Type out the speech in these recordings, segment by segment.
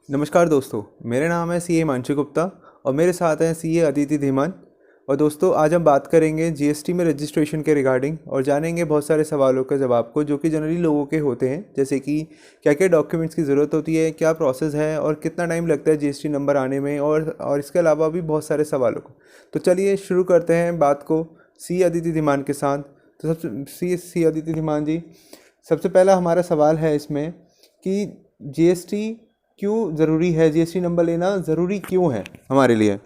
नमस्कार दोस्तों, मेरा नाम है सीए हिमांशु गुप्ता और मेरे साथ हैं सीए अदिति धीमान। और दोस्तों, आज हम बात करेंगे जीएसटी में रजिस्ट्रेशन के रिगार्डिंग और जानेंगे बहुत सारे सवालों के जवाब को जो कि जनरली लोगों के होते हैं, जैसे कि क्या क्या डॉक्यूमेंट्स की ज़रूरत होती है, क्या प्रोसेस है और कितना टाइम लगता है जीएसटी नंबर आने में, और इसके अलावा भी बहुत सारे सवालों को। तो चलिए शुरू करते हैं बात को सी अदिति धीमान के साथ। तो सबसे सी अदिति धीमान जी, सबसे पहला हमारा सवाल है इसमें कि जीएसटी क्यों ज़रूरी है, जीएसटी नंबर लेना ज़रूरी क्यों है हमारे लिए।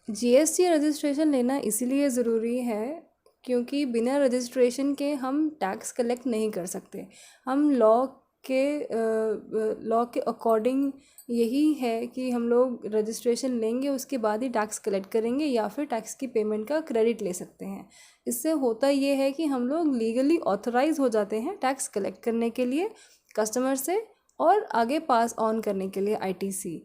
जीएसटी रजिस्ट्रेशन लेना इसीलिए ज़रूरी है क्योंकि बिना रजिस्ट्रेशन के हम टैक्स कलेक्ट नहीं कर सकते। हम लॉ के अकॉर्डिंग यही है कि हम लोग रजिस्ट्रेशन लेंगे, उसके बाद ही टैक्स कलेक्ट करेंगे या फिर टैक्स की पेमेंट का क्रेडिट ले सकते हैं। इससे होता ये है कि हम लोग लीगली ऑथराइज हो जाते हैं टैक्स कलेक्ट करने के लिए कस्टमर से और आगे पास ऑन करने के लिए आईटीसी,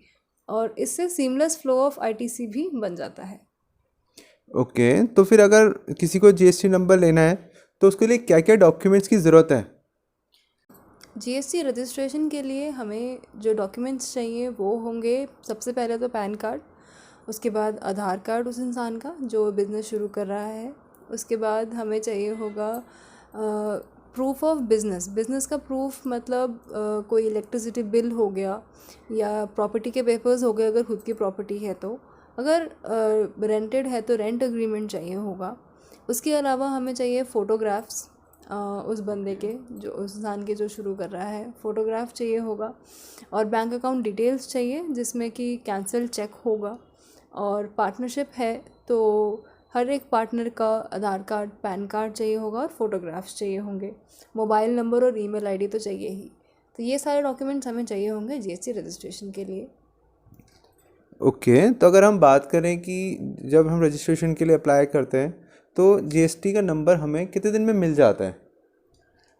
और इससे सीमलेस फ्लो ऑफ आईटीसी भी बन जाता है। ओके, तो फिर अगर किसी को जीएसटी नंबर लेना है तो उसके लिए क्या क्या डॉक्यूमेंट्स की ज़रूरत है। जीएसटी रजिस्ट्रेशन के लिए हमें जो डॉक्यूमेंट्स चाहिए वो होंगे, सबसे पहले तो पैन कार्ड, उसके बाद आधार कार्ड उस इंसान का जो बिज़नेस शुरू कर रहा है, उसके बाद हमें चाहिए होगा प्रूफ ऑफ बिज़नेस का प्रूफ, मतलब कोई इलेक्ट्रिसिटी बिल हो गया या प्रॉपर्टी के पेपर्स हो गए अगर खुद की प्रॉपर्टी है तो, अगर रेंटेड है तो रेंट एग्रीमेंट चाहिए होगा। उसके अलावा हमें चाहिए फ़ोटोग्राफ्स, उस बंदे के, जो उस इंसान के जो शुरू कर रहा है, फ़ोटोग्राफ चाहिए होगा, और बैंक अकाउंट डिटेल्स चाहिए जिसमें कि कैंसिल चेक होगा। और पार्टनरशिप है तो हर एक पार्टनर का आधार कार्ड, पैन कार्ड चाहिए होगा और फ़ोटोग्राफ्स चाहिए होंगे। मोबाइल नंबर और ईमेल आईडी तो चाहिए ही। तो ये सारे डॉक्यूमेंट्स हमें चाहिए होंगे जीएसटी रजिस्ट्रेशन के लिए। ओके, तो अगर हम बात करें कि जब हम रजिस्ट्रेशन के लिए अप्लाई करते हैं तो जीएसटी का नंबर हमें कितने दिन में मिल जाता है।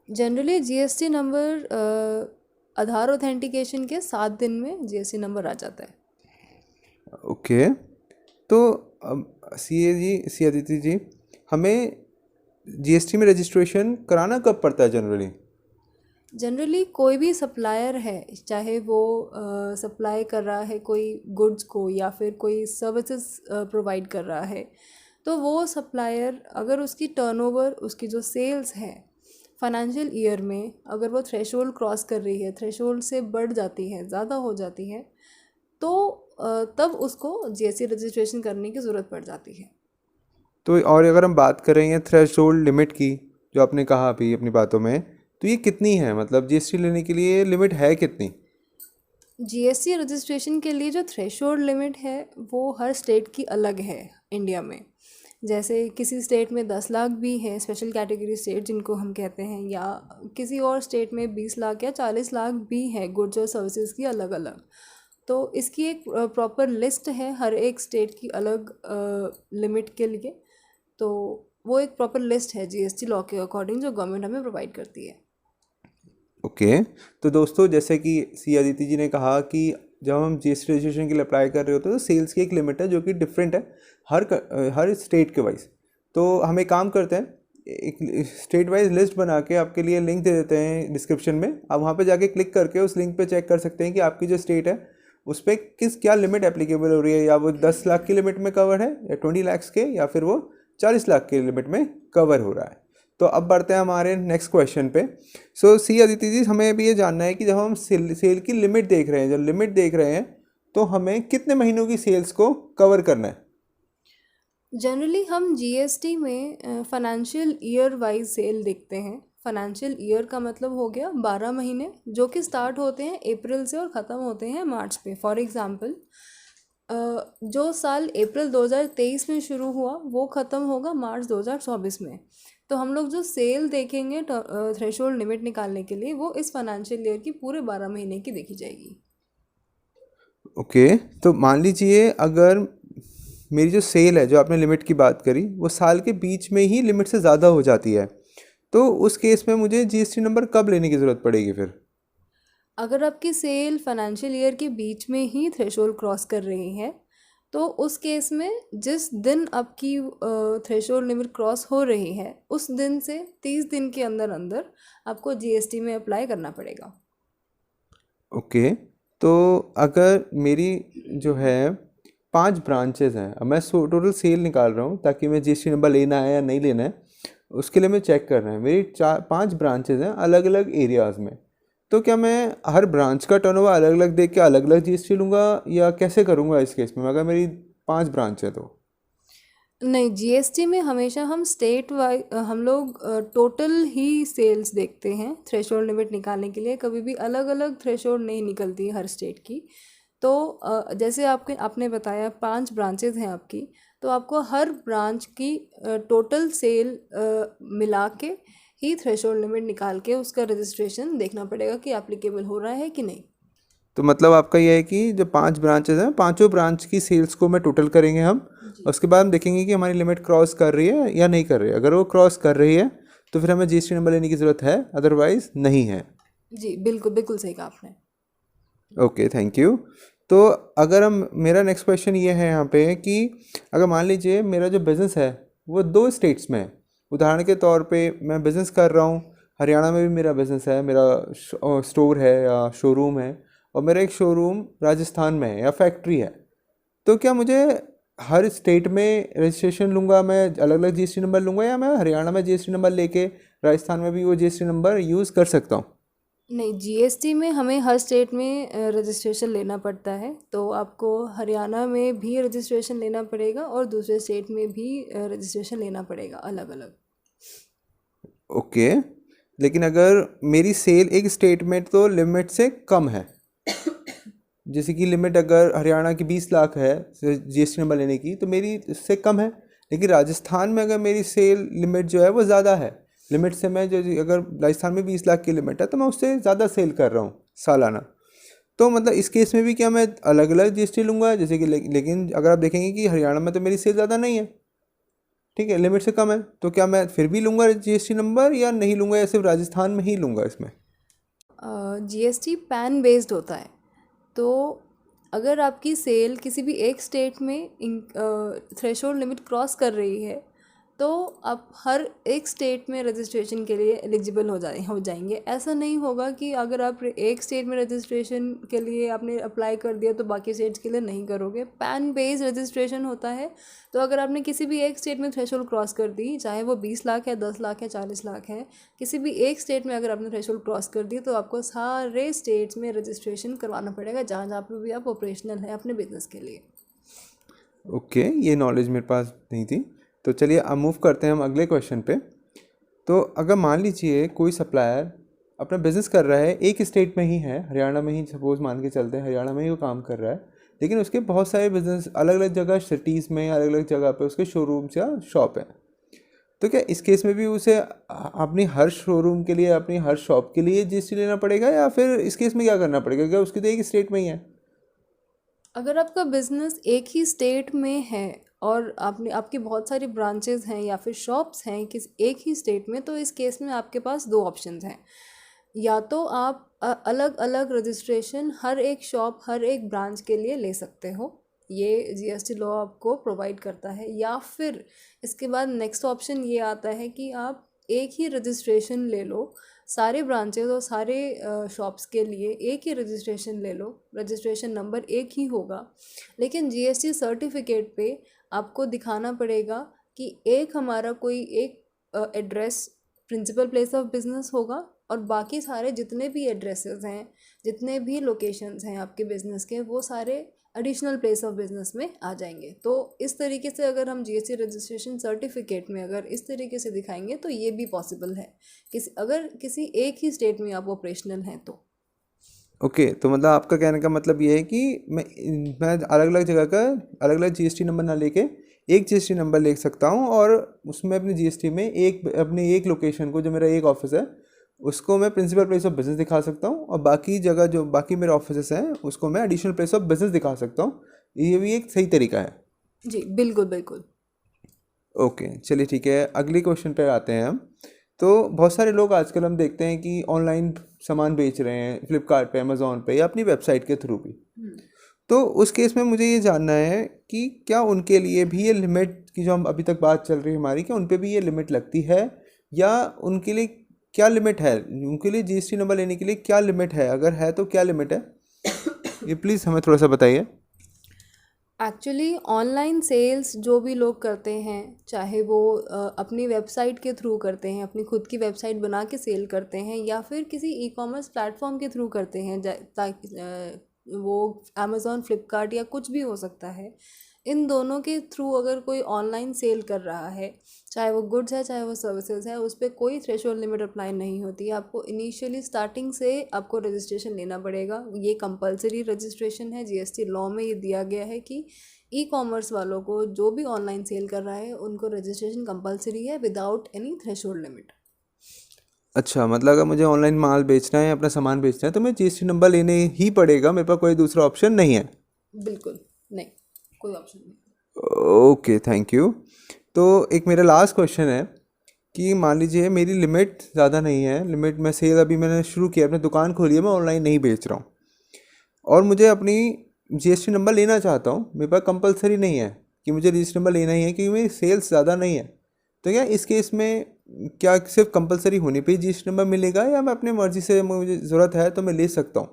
जनरली जीएसटी नंबर आधार ऑथेंटिकेशन के 7 दिन में जीएसटी नंबर आ जाता है। ओके, तो सी अदिति जी, हमें जीएसटी में रजिस्ट्रेशन कराना कब पड़ता है जनरली। जनरली कोई भी सप्लायर है, चाहे वो सप्लाई कर रहा है कोई गुड्स को या फिर कोई सर्विसेज प्रोवाइड कर रहा है, तो वो सप्लायर अगर उसकी टर्नओवर, उसकी जो सेल्स है फाइनेंशियल ईयर में, अगर वो थ्रेशोल्ड क्रॉस कर रही है, थ्रेशोल्ड से बढ़ जाती है, ज़्यादा हो जाती है, तो तब उसको जीएसटी रजिस्ट्रेशन करने की ज़रूरत पड़ जाती है। तो और अगर हम बात करें थ्रेशोल्ड लिमिट की, जो आपने कहा अभी अपनी बातों में, तो ये कितनी है, मतलब जीएसटी लेने के लिए लिमिट है कितनी। जीएसटी रजिस्ट्रेशन के लिए जो थ्रेशोल्ड लिमिट है वो हर स्टेट की अलग है इंडिया में। जैसे किसी स्टेट में 10 लाख भी है, स्पेशल कैटेगरी स्टेट जिनको हम कहते हैं, या किसी और स्टेट में 20 लाख या 40 लाख भी है गुड्स और सर्विसेज की अलग अलग। तो इसकी एक प्रॉपर लिस्ट है हर एक स्टेट की अलग लिमिट के लिए। तो वो एक प्रॉपर लिस्ट है जीएसटी लॉ के अकॉर्डिंग जो गवर्नमेंट हमें प्रोवाइड करती है। ओके, तो दोस्तों, जैसे कि सी अदिति जी ने कहा कि जब हम जीएसटी रजिस्ट्रेशन के लिए अप्लाई कर रहे होते हैं तो सेल्स की एक लिमिट है जो कि डिफरेंट है हर स्टेट के वाइज। तो हम एक काम करते हैं, एक स्टेट वाइज लिस्ट बना के आपके लिए लिंक दे देते हैं डिस्क्रिप्शन में। आप वहाँ पे जाके क्लिक करके उस लिंक पे चेक कर सकते हैं कि आपकी जो स्टेट है उस पर क्या लिमिट एप्लीकेबल हो रही है, या वो 10 लाख की लिमिट में कवर है, या 20 लाख के, या फिर वो 40 लाख की लिमिट में कवर हो रहा है। तो अब बढ़ते हैं हमारे नेक्स्ट क्वेश्चन पे। सी अदिति जी, हमें अभी ये जानना है कि जब हम सेल की लिमिट देख रहे हैं, जब लिमिट देख रहे हैं, तो हमें कितने महीनों की सेल्स को कवर करना है। जनरली हम जीएसटी में फाइनेंशियल ईयर वाइज सेल देखते हैं। फाइनेंशियल ईयर का मतलब हो गया 12 महीने, जो कि स्टार्ट होते हैं अप्रैल से और ख़त्म होते हैं मार्च पे। फॉर एग्ज़ाम्पल, जो साल अप्रैल 2023 में शुरू हुआ वो ख़त्म होगा मार्च 2024 में। तो हम लोग जो सेल देखेंगे थ्रेशोल्ड लिमिट निकालने के लिए, वो इस फाइनेंशियल ईयर की पूरे 12 महीने की देखी जाएगी। ओके, तो मान लीजिए अगर मेरी जो सेल है, जो आपने लिमिट की बात करी, वो साल के बीच में ही लिमिट से ज़्यादा हो जाती है, तो उस केस में मुझे जीएसटी नंबर कब लेने की ज़रूरत पड़ेगी फिर। अगर आपकी सेल फाइनेंशियल ईयर के बीच में ही थ्रेशोल्ड क्रॉस कर रही है, तो उस केस में जिस दिन आपकी थ्रेशोल्ड लिमिट क्रॉस हो रही है, उस दिन से 30 दिन के अंदर अंदर आपको जीएसटी में अप्लाई करना पड़ेगा। ओके, तो अगर मेरी जो है 5 ब्रांचेज हैं, अब मैं टोटल सेल निकाल रहा हूँ ताकि मैं जीएसटी नंबर लेना है या नहीं लेना है उसके लिए मैं चेक कर रहा है। मेरी 5 ब्रांचेज हैं अलग अलग एरियाज़ में, तो क्या मैं हर ब्रांच का टर्नओवर अलग अलग देख के अलग अलग जीएसटी लूँगा या कैसे करूँगा इस केस में अगर मेरी 5 ब्रांच है तो? नहीं, जीएसटी में हमेशा हम स्टेट वाइज हम लोग टोटल ही सेल्स देखते हैं थ्रेशोल्ड लिमिट निकालने के लिए। कभी भी अलग अलग थ्रेशोल्ड नहीं निकलती हर स्टेट की। तो जैसे आपने बताया 5 ब्रांचेज हैं आपकी, तो आपको हर ब्रांच की टोटल सेल मिला के ही थ्रेशोल्ड लिमिट निकाल के उसका रजिस्ट्रेशन देखना पड़ेगा कि एप्लीकेबल हो रहा है कि नहीं। तो मतलब आपका ये है कि जो 5 ब्रांचेज हैं, पांचों ब्रांच की सेल्स को मैं टोटल करेंगे हम, उसके बाद हम देखेंगे कि हमारी लिमिट क्रॉस कर रही है या नहीं कर रही है। अगर वो क्रॉस कर रही है तो फिर हमें जीएसटी नंबर लेने की ज़रूरत है, अदरवाइज़ नहीं है। जी बिल्कुल बिल्कुल सही कहा आपने। Okay, thank you. तो अगर हम मेरा नेक्स्ट क्वेश्चन ये है यहाँ पे कि अगर मान लीजिए मेरा जो बिज़नेस है वो 2 स्टेट्स में है। उदाहरण के तौर पे मैं बिज़नेस कर रहा हूँ, हरियाणा में भी मेरा बिज़नेस है, मेरा स्टोर है या शोरूम है, और मेरा एक शोरूम राजस्थान में है या फैक्ट्री है। तो क्या मुझे हर स्टेट में रजिस्ट्रेशन लूँगा, मैं अलग अलग जीएसटी नंबर लूँगा, या मैं हरियाणा में जीएसटी नंबर लेके राजस्थान में भी वो जीएसटी नंबर यूज़ कर सकता हूँ? नहीं, जीएसटी में हमें हर स्टेट में रजिस्ट्रेशन लेना पड़ता है। तो आपको हरियाणा में भी रजिस्ट्रेशन लेना पड़ेगा और दूसरे स्टेट में भी रजिस्ट्रेशन लेना पड़ेगा अलग अलग। ओके, लेकिन अगर मेरी सेल एक स्टेट में तो लिमिट से कम है, जैसे कि लिमिट अगर हरियाणा की 20 लाख है जीएसटी नंबर लेने की, तो मेरी इससे कम है। लेकिन राजस्थान में अगर मेरी सेल लिमिट जो है वो ज़्यादा है, लिमिट से मैं जो अगर राजस्थान में 20 लाख की लिमिट है तो मैं उससे ज़्यादा सेल कर रहा हूँ सालाना। तो मतलब इस केस में भी क्या मैं अलग अलग जीएसटी लूँगा? जैसे कि लेकिन अगर आप देखेंगे कि हरियाणा में तो मेरी सेल ज़्यादा नहीं है, ठीक है, लिमिट से कम है, तो क्या मैं फिर भी लूँगा जीएसटी नंबर या नहीं लूँगा, या सिर्फ राजस्थान में ही लूँगा इसमें? जीएसटी पैन बेस्ड होता है। तो अगर आपकी सेल किसी भी एक स्टेट में थ्रेशोल्ड लिमिट क्रॉस कर रही है तो आप हर एक स्टेट में रजिस्ट्रेशन के लिए एलिजिबल हो जाएंगे। ऐसा नहीं होगा कि अगर आप एक स्टेट में रजिस्ट्रेशन के लिए आपने अप्लाई कर दिया तो बाकी स्टेट्स के लिए नहीं करोगे। पैन बेस्ड रजिस्ट्रेशन होता है। तो अगर आपने किसी भी एक स्टेट में थ्रेशोल्ड क्रॉस कर दी, चाहे वो 20 लाख है, 10 लाख है, 40 लाख है, किसी भी एक स्टेट में अगर आपने थ्रेशोल्ड क्रॉस कर दी तो आपको सारे स्टेट्स में रजिस्ट्रेशन करवाना पड़ेगा जहाँ जहाँ पर भी आप ऑपरेशनल है अपने बिजनेस के लिए। ओके, ये नॉलेज मेरे पास नहीं थी। तो चलिए अब मूव करते हैं हम अगले क्वेश्चन पे। तो अगर मान लीजिए कोई सप्लायर अपना बिज़नेस कर रहा है, एक स्टेट में ही है, हरियाणा में ही सपोज़ मान के चलते हैं, हरियाणा में ही वो काम कर रहा है, लेकिन उसके बहुत सारे बिजनेस अलग अलग जगह सिटीज़ में अलग अलग जगह पे उसके शोरूम्स या शॉप है। तो क्या इस केस में भी उसे अपनी हर शोरूम के लिए, अपनी हर शॉप के लिए जीएसटी लेना पड़ेगा, या फिर इस केस में क्या करना पड़ेगा? क्या उसकी तो एक स्टेट में ही है? अगर आपका बिजनेस एक ही स्टेट में है और आपकी बहुत सारी ब्रांचेस हैं या फिर शॉप्स हैं एक ही स्टेट में, तो इस केस में आपके पास 2 ऑप्शंस हैं। या तो आप अलग अलग रजिस्ट्रेशन हर एक शॉप हर एक ब्रांच के लिए ले सकते हो, ये जीएसटी लॉ आपको प्रोवाइड करता है। या फिर इसके बाद नेक्स्ट ऑप्शन ये आता है कि आप एक ही रजिस्ट्रेशन ले लो, सारे ब्रांचेस और सारे शॉप्स के लिए एक ही रजिस्ट्रेशन ले लो, रजिस्ट्रेशन नंबर एक ही होगा, लेकिन जीएसटी सर्टिफिकेट पे आपको दिखाना पड़ेगा कि एक हमारा कोई एक address principal place of business होगा और बाकी सारे जितने भी एड्रेसेस हैं, जितने भी लोकेशंस हैं आपके बिज़नेस के, वो सारे एडिशनल प्लेस ऑफ बिजनेस में आ जाएंगे। तो इस तरीके से अगर हम जीएसटी रजिस्ट्रेशन सर्टिफिकेट में अगर इस तरीके से दिखाएंगे तो ये भी पॉसिबल है अगर किसी एक ही स्टेट में आप ऑपरेशनल हैं तो। ओके, तो मतलब आपका कहने का मतलब ये है कि मैं अलग अलग जगह का अलग अलग जीएसटी नंबर ना लेके एक जीएसटी नंबर ले सकता हूँ, और उसमें अपनी जीएसटी में अपनी एक लोकेशन को, जो मेरा एक ऑफिस है, उसको मैं प्रिंसिपल प्लेस ऑफ बिजनेस दिखा सकता हूँ, और बाकी जगह जो बाकी मेरे ऑफिस हैं उसको मैं एडिशनल प्लेस ऑफ बिजनेस दिखा सकता हूँ। ये भी एक सही तरीका है। जी बिल्कुल बिल्कुल। ओके, चलिए ठीक है, अगले क्वेश्चन पे आते हैं हम। तो बहुत सारे लोग आजकल हम देखते हैं कि ऑनलाइन सामान बेच रहे हैं, फ्लिपकार्ट पे, अमेज़ॉन पे, या अपनी वेबसाइट के थ्रू भी। तो उस केस में मुझे ये जानना है कि क्या उनके लिए भी ये लिमिट की, जो हम अभी तक बात चल रही है हमारी, क्या उन पे भी ये लिमिट लगती है, या उनके लिए क्या लिमिट है? उनके लिए जीएसटी नंबर लेने के लिए क्या लिमिट है? अगर है तो क्या लिमिट है? ये प्लीज़ हमें थोड़ा सा बताइए। एक्चुअली ऑनलाइन सेल्स जो भी लोग करते हैं, चाहे वो अपनी वेबसाइट के थ्रू करते हैं, अपनी खुद की वेबसाइट बना के सेल करते हैं, या फिर किसी ई कॉमर्स प्लेटफॉर्म के थ्रू करते हैं, ताकि वो अमेज़ॉन, फ्लिपकार्ट या कुछ भी हो सकता है। इन दोनों के थ्रू अगर कोई ऑनलाइन सेल कर रहा है, चाहे वो गुड्स है चाहे वो सर्विसेज है, उस पर कोई थ्रेशोल्ड लिमिट अप्लाई नहीं होती है। आपको इनिशियली स्टार्टिंग से आपको रजिस्ट्रेशन लेना पड़ेगा। ये कंपलसरी रजिस्ट्रेशन है, जीएसटी लॉ में ये दिया गया है कि ई कॉमर्स वालों को जो भी ऑनलाइन सेल कर रहा है उनको रजिस्ट्रेशन कंपलसरी है विदाउट एनी थ्रेशोल्ड लिमिट। अच्छा, मतलब अगर मुझे ऑनलाइन माल बेचना है, अपना सामान बेचना है, तो मैं जीएसटी नंबर लेने ही पड़ेगा, मेरे पास कोई दूसरा ऑप्शन नहीं है? बिल्कुल नहीं, कोई ऑप्शन नहीं। Okay, thank you. तो एक मेरा लास्ट क्वेश्चन है कि मान लीजिए मेरी लिमिट ज़्यादा नहीं है, लिमिट मैं सेल अभी मैंने शुरू किया, अपनी दुकान खोली है, मैं ऑनलाइन नहीं बेच रहा हूँ और मुझे अपनी जीएसटी नंबर लेना चाहता हूँ, मेरे पास कंपलसरी नहीं है कि मुझे रजिस्टर नंबर लेना ही है क्योंकि मेरी सेल्स ज़्यादा नहीं है, तो क्या इस केस में क्या सिर्फ कंपलसरी होने पे ही जीएसटी नंबर मिलेगा या मैं अपनी मर्ज़ी से, मुझे ज़रूरत है तो मैं ले सकता हूँ?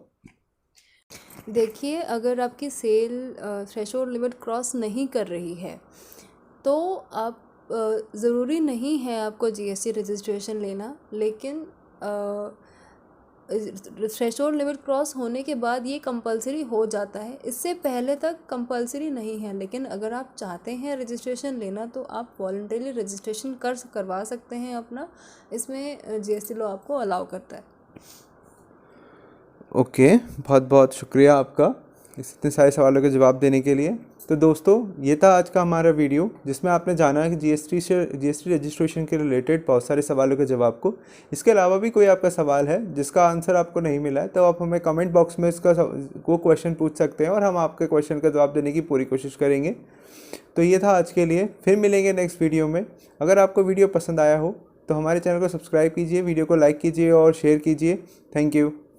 देखिए, अगर आपकी सेल थ्रेशोल्ड लिमिट क्रॉस नहीं कर रही है तो आप ज़रूरी नहीं है आपको जीएसटी रजिस्ट्रेशन लेना, लेकिन थ्रेशोल्ड लिमिट क्रॉस होने के बाद ये कंपलसरी हो जाता है। इससे पहले तक कंपलसरी नहीं है, लेकिन अगर आप चाहते हैं रजिस्ट्रेशन लेना तो आप वॉलंटरीली रजिस्ट्रेशन करवा सकते हैं अपना। इसमें जीएसटी लॉ आपको अलाउ करता है। ओके, बहुत बहुत शुक्रिया आपका इतने सारे सवालों के जवाब देने के लिए। तो दोस्तों, ये था आज का हमारा वीडियो जिसमें आपने जाना कि जीएसटी रजिस्ट्रेशन के रिलेटेड बहुत सारे सवालों के जवाब को। इसके अलावा भी कोई आपका सवाल है जिसका आंसर आपको नहीं मिला है तो आप हमें कमेंट बॉक्स में इसका वो क्वेश्चन पूछ सकते हैं और हम आपके क्वेश्चन का जवाब देने की पूरी कोशिश करेंगे। तो ये था आज के लिए, फिर मिलेंगे नेक्स्ट वीडियो में। अगर आपको वीडियो पसंद आया हो तो हमारे चैनल को सब्सक्राइब कीजिए, वीडियो को लाइक कीजिए और शेयर कीजिए। Thank you.